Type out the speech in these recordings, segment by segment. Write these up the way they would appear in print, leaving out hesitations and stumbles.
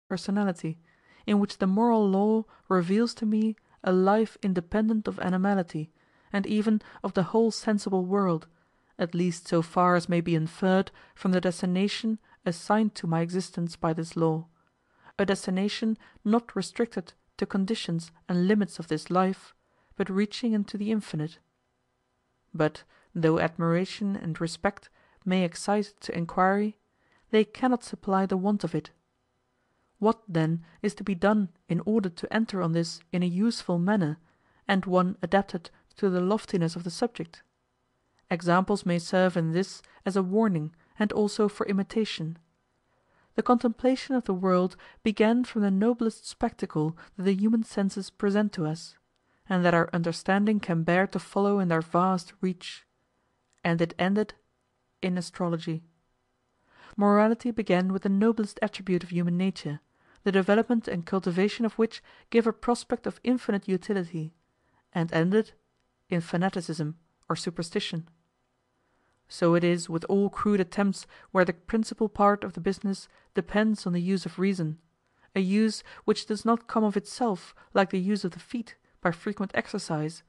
personality, in which the moral law reveals to me a life independent of animality, and even of the whole sensible world, at least so far as may be inferred from the destination assigned to my existence by this law, a destination not restricted to conditions and limits of this life, but reaching into the infinite. But though admiration and respect may excite to inquiry, they cannot supply the want of it. What, then, is to be done in order to enter on this in a useful manner, and one adapted to the loftiness of the subject? Examples may serve in this as a warning and also for imitation. The contemplation of the world began from the noblest spectacle that the human senses present to us, and that our understanding can bear to follow in their vast reach, and it ended in astrology. Morality began with the noblest attribute of human nature, the development and cultivation of which give a prospect of infinite utility, and ended in fanaticism or superstition. So it is with all crude attempts where the principal part of the business depends on the use of reason, a use which does not come of itself like the use of the feet by frequent exercise,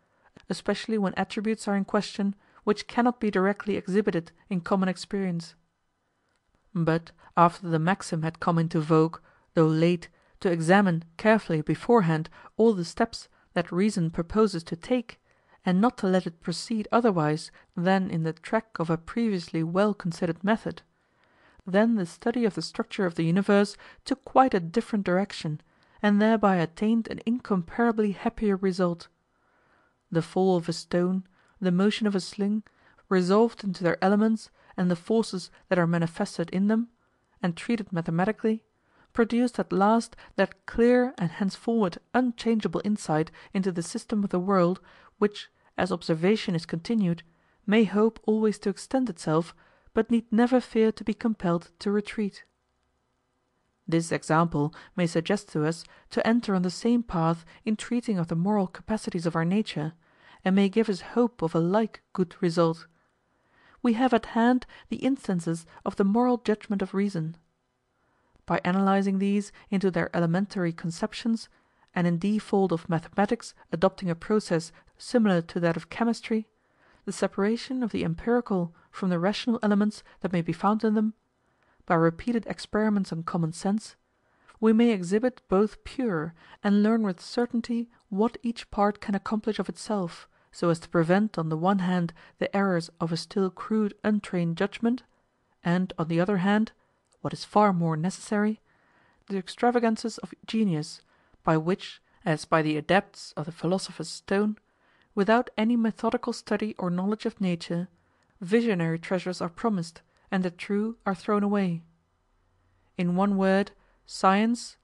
especially when attributes are in question which cannot be directly exhibited in common experience. But after the maxim had come into vogue, though late, to examine carefully beforehand all the steps that reason proposes to take, and not to let it proceed otherwise than in the track of a previously well considered method, then the study of the structure of the universe took quite a different direction, and thereby attained an incomparably happier result. The fall of a stone, the motion of a sling, resolved into their elements and the forces that are manifested in them, and treated mathematically, produced at last that clear and henceforward unchangeable insight into the system of the world which, as observation is continued, may hope always to extend itself, but need never fear to be compelled to retreat. This example may suggest to us to enter on the same path in treating of the moral capacities of our nature, and may give us hope of a like good result. We have at hand the instances of the moral judgment of reason. By analyzing these into their elementary conceptions, and in default of mathematics adopting a process similar to that of chemistry, the separation of the empirical from the rational elements that may be found in them, by repeated experiments on common sense, we may exhibit both pure, and learn with certainty what each part can accomplish of itself, so as to prevent on the one hand the errors of a still crude untrained judgment, and on the other hand, what is far more necessary, the extravagances of genius, by which, as by the adepts of the philosopher's stone, without any methodical study or knowledge of nature, visionary treasures are promised, and the true are thrown away. In one word, science,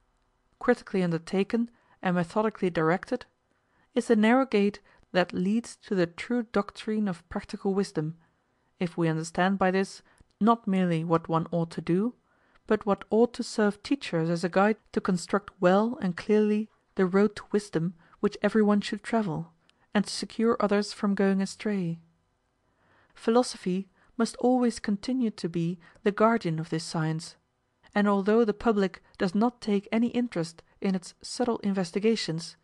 critically undertaken and methodically directed, is the narrow gate that leads to the true doctrine of practical wisdom, if we understand by this not merely what one ought to do, but what ought to serve teachers as a guide to construct well and clearly the road to wisdom which every one should travel, and to secure others from going astray. Philosophy must always continue to be the guardian of this science, and although the public does not take any interest in its subtle investigations,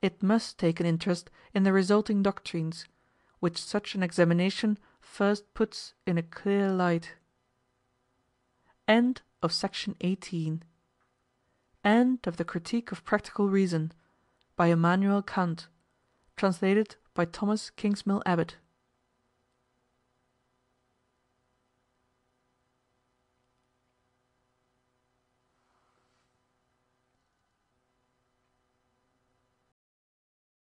it must take an interest in the resulting doctrines, which such an examination first puts in a clear light. End of Section 18. End of the Critique of Practical Reason, by Immanuel Kant, translated by Thomas Kingsmill Abbott.